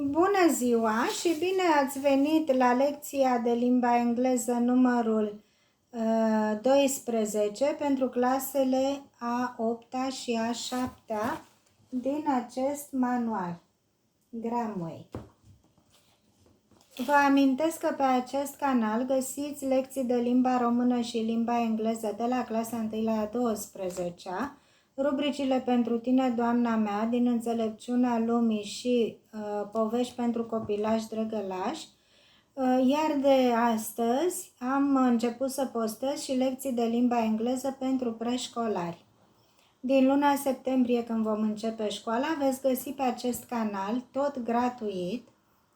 Bună ziua și bine ați venit la lecția de limba engleză numărul 12 pentru clasele a 8-a și a 7-a din acest manual Gramway. Vă amintesc că pe acest canal găsiți lecții de limba română și limba engleză de la clasa 1 la 12-a, rubricile pentru tine, doamna mea, din înțelepciunea lumii și povești pentru copilași drăgălași. Iar de astăzi am început să postez și lecții de limba engleză pentru preșcolari. Din luna septembrie, când vom începe școala, veți găsi pe acest canal, tot gratuit,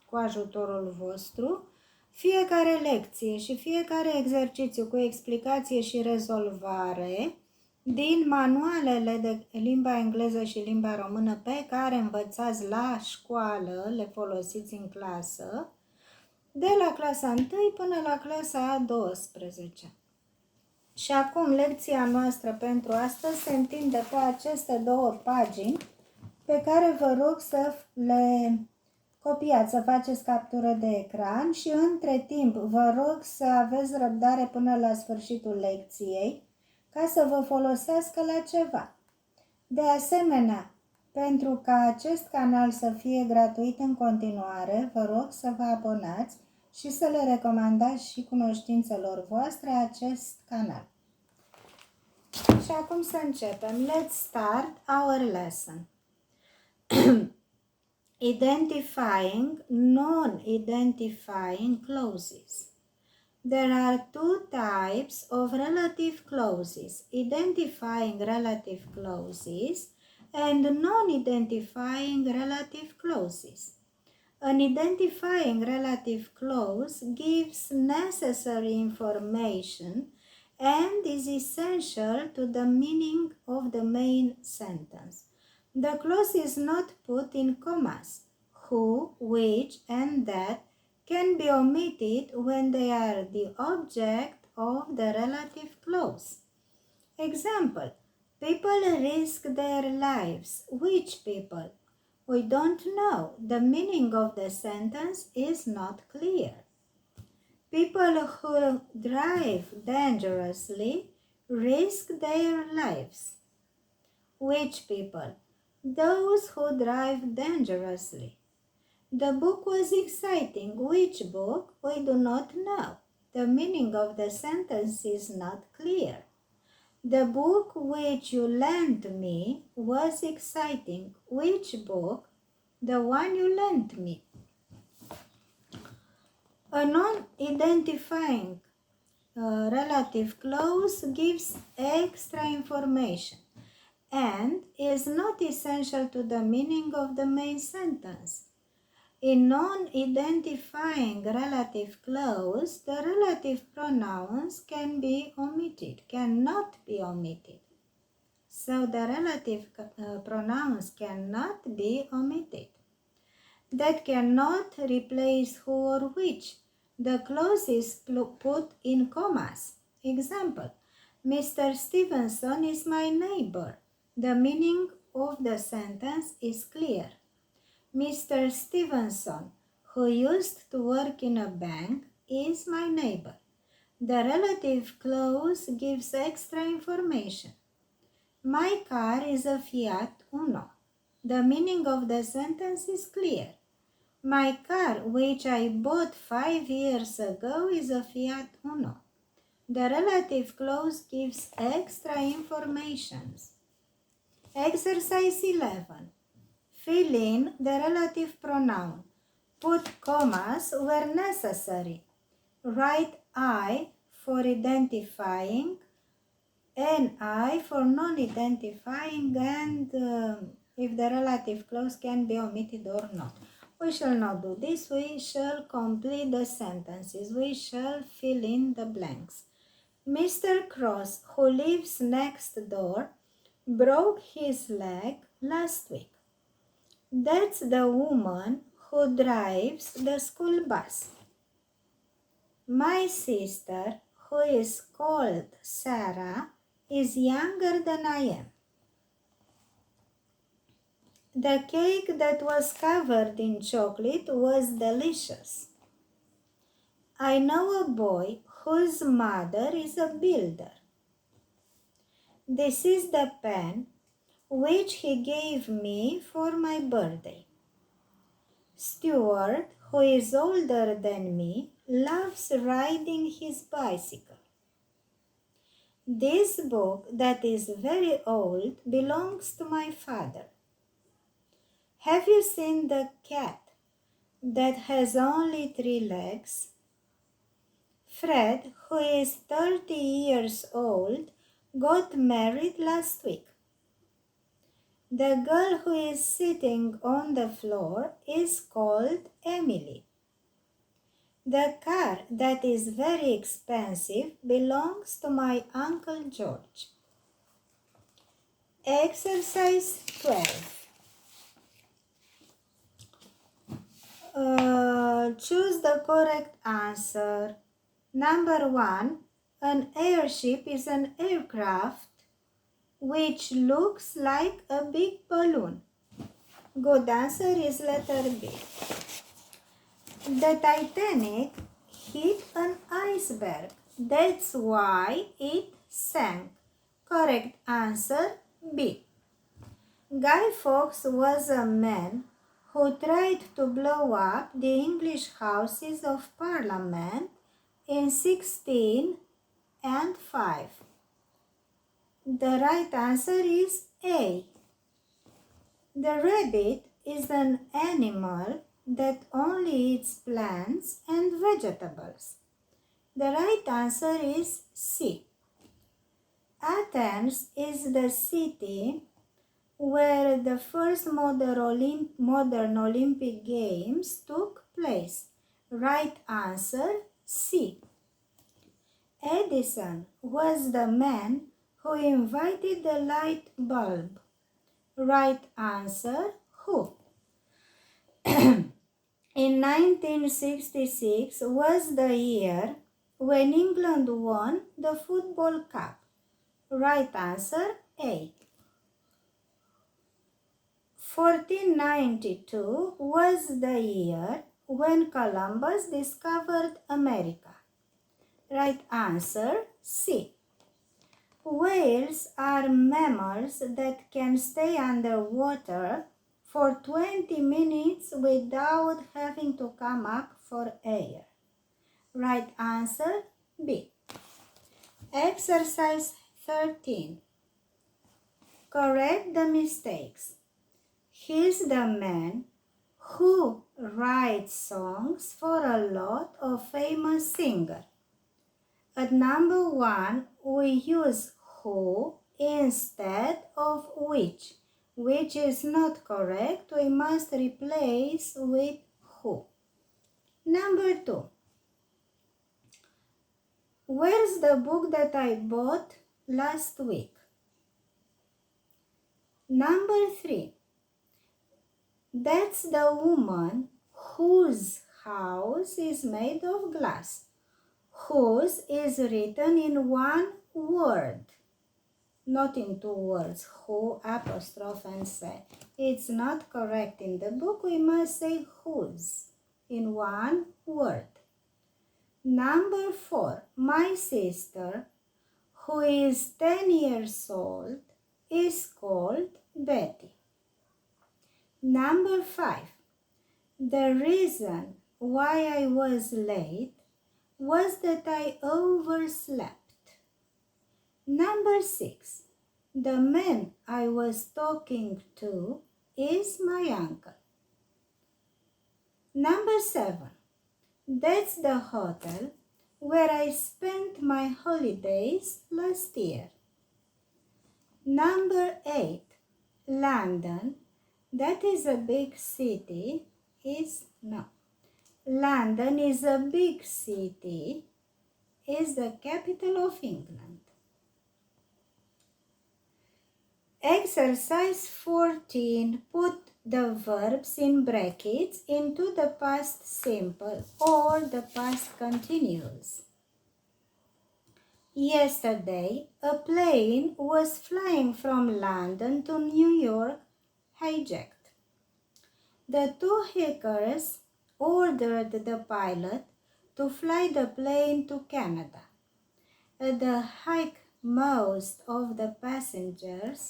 cu ajutorul vostru, fiecare lecție și fiecare exercițiu cu explicație și rezolvare din manualele de limba engleză și limba română pe care învățați la școală, le folosiți în clasă, de la clasa 1 până la clasa a 12. Și acum lecția noastră pentru astăzi se întinde pe aceste două pagini pe care vă rog să le copiați, să faceți captură de ecran și între timp vă rog să aveți răbdare până la sfârșitul lecției ca să vă folosească la ceva. De asemenea, pentru ca acest canal să fie gratuit în continuare, vă rog să vă abonați și să le recomandați și cunoștințelor voastre acest canal. Și acum să începem. Let's start our lesson. Identifying non-identifying clauses. There are two types of relative clauses, identifying relative clauses and non-identifying relative clauses. An identifying relative clause gives necessary information and is essential to the meaning of the main sentence. The clause is not put in commas. Who, which, and that can be omitted when they are the object of the relative clause. Example: people risk their lives. Which people? We don't know. The meaning of the sentence is not clear. People who drive dangerously risk their lives. Which people? Those who drive dangerously. The book was exciting. Which book? We do not know. The meaning of the sentence is not clear. The book which you lent me was exciting. Which book? The one you lent me. A non-identifying relative clause gives extra information and is not essential to the meaning of the main sentence. In non-identifying relative clause, the relative pronouns cannot be omitted. So the relative pronouns cannot be omitted. That cannot replace who or which. The clause is put in commas. Example: Mr. Stevenson is my neighbor. The meaning of the sentence is clear. Mr. Stevenson, who used to work in a bank, is my neighbor. The relative clause gives extra information. My car is a Fiat Uno. The meaning of the sentence is clear. My car, which I bought 5 years ago, is a Fiat Uno. The relative clause gives extra information. Exercise 11. Fill in the relative pronoun. Put commas where necessary. Write I for identifying, NI for non-identifying, and if the relative clause can be omitted or not. We shall not do this. We shall complete the sentences. We shall fill in the blanks. Mr. Cross, who lives next door, broke his leg last week. That's the woman who drives the school bus. My sister, who is called Sarah, is younger than I am. The cake that was covered in chocolate was delicious. I know a boy whose mother is a builder. This is the pen which he gave me for my birthday. Stuart, who is older than me, loves riding his bicycle. This book that is very old belongs to my father. Have you seen the cat that has only 3 legs? Fred, who is 30 years old, got married last week. The girl who is sitting on the floor is called Emily. The car that is very expensive belongs to my Uncle George. Exercise 12. Choose the correct answer. Number 1. An airship is an aircraft which looks like a big balloon. Good answer is letter B. The Titanic hit an iceberg. That's why it sank. Correct answer B. Guy Fawkes was a man who tried to blow up the English Houses of Parliament in 1605. The right answer is A. The rabbit is an animal that only eats plants and vegetables. The right answer is C. Athens is the city where the first modern Olympic Games took place. Right answer C. Edison was the man who invented the light bulb. Right answer who? In 1966 was the year when England won the Football Cup. Right answer A. 1492 was the year when Columbus discovered America. Right answer C. Whales are mammals that can stay underwater for 20 minutes without having to come up for air. Right answer B. Exercise 13. Correct the mistakes. He's the man who writes songs for a lot of famous singers. At number 1, we use who instead of which is not correct. We must replace with who. Number 2. Where's the book that I bought last week? Number 3. That's the woman whose house is made of glass. Whose is written in 1 word, not in 2 words. Who, apostrophe, and say. It's not correct in the book. We must say whose in 1 word. Number 4. My sister, who is 10 years old, is called Betty. Number 5. The reason why I was late was that I overslept. Number 6. The man I was talking to is my uncle. Number 7. That's the hotel where I spent my holidays last year. Number 8. London, that is a big city, London is a big city, is the capital of England. Exercise 14. Put the verbs in brackets into the past simple or the past continuous. Yesterday, a plane was flying from London to New York hijacked. The two hikers ordered the pilot to fly the plane to Canada. At the hike, most of the passengers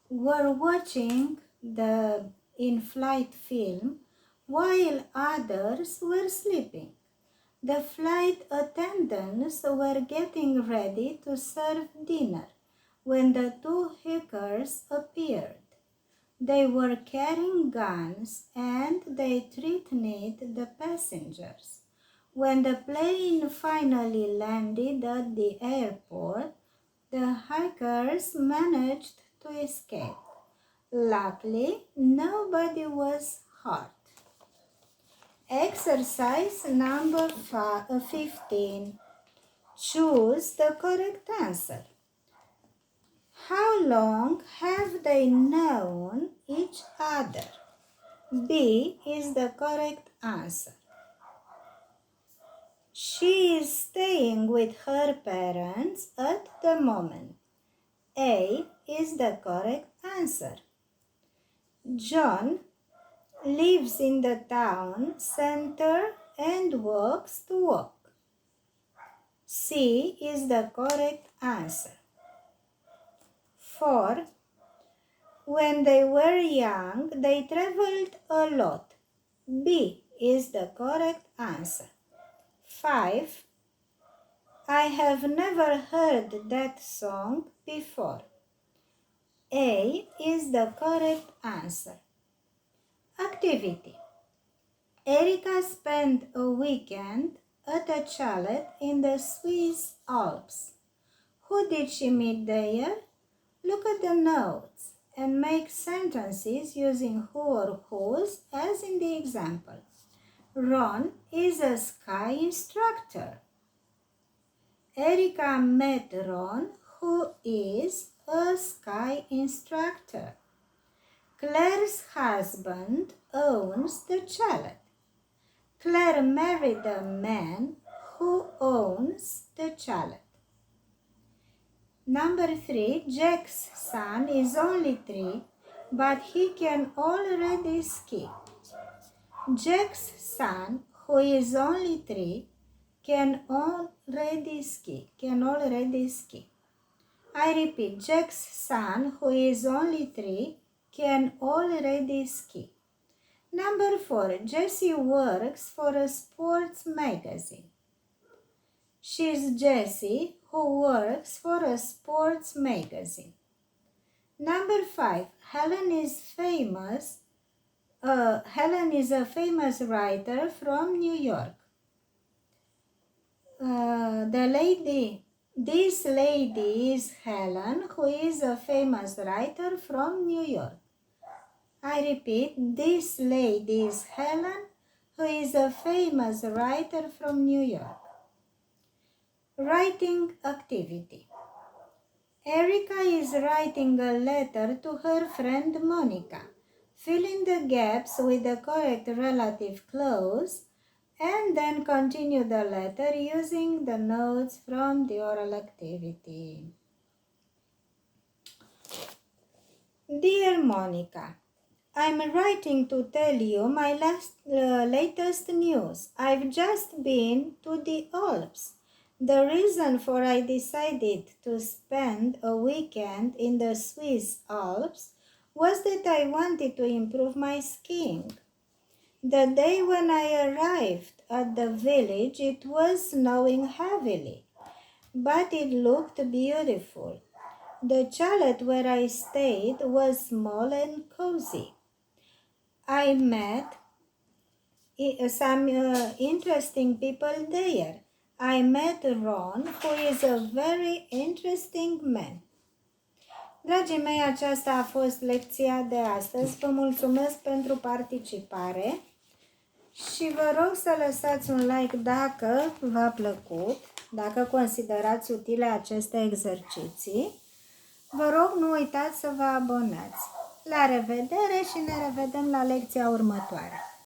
were watching the in-flight film while others were sleeping. The flight attendants were getting ready to serve dinner when the two hikers appeared. They were carrying guns and they threatened the passengers. When the plane finally landed at the airport, the hikers managed to escape. Luckily, nobody was hurt. Exercise number 15. Choose the correct answer. How long have they known each other? B is the correct answer. She is staying with her parents at the moment. A is the correct answer. John lives in the town center and walks to work. C is the correct answer. 4. When they were young, they traveled a lot. B is the correct answer. 5. I have never heard that song before. A is the correct answer. Activity. Erika spent a weekend at a chalet in the Swiss Alps. Who did she meet there? Look at the notes and make sentences using who or whose as in the example. Ron is a ski instructor. Erika met Ron, who is a ski instructor. Claire's husband owns the chalet. Claire married a man who owns the chalet. Number 3, Jack's son is only 3, but he can already ski. Jack's son, who is only 3, can already ski. I repeat, Jack's son, who is only 3, can already ski. Number 4, Jessie works for a sports magazine. She's Jessie who works for a sports magazine. Number 5, Helen is a famous writer from New York. This lady is Helen, who is a famous writer from New York. I repeat, this lady is Helen, who is a famous writer from New York. Writing activity. Erika is writing a letter to her friend Monica. Fill in the gaps with the correct relative clause and then continue the letter using the notes from the oral activity. Dear Monica, I'm writing to tell you my latest news. I've just been to the Alps. The reason for I decided to spend a weekend in the Swiss Alps was that I wanted to improve my skiing. The day when I arrived at the village, it was snowing heavily, but it looked beautiful. The chalet where I stayed was small and cozy. I met some interesting people there. I met Ron, who is a very interesting man. Dragii mei, aceasta a fost lecția de astăzi. Vă mulțumesc pentru participare și vă rog să lăsați un like dacă v-a plăcut, dacă considerați utile aceste exerciții. Vă rog, nu uitați să vă abonați. La revedere și ne revedem la lecția următoare.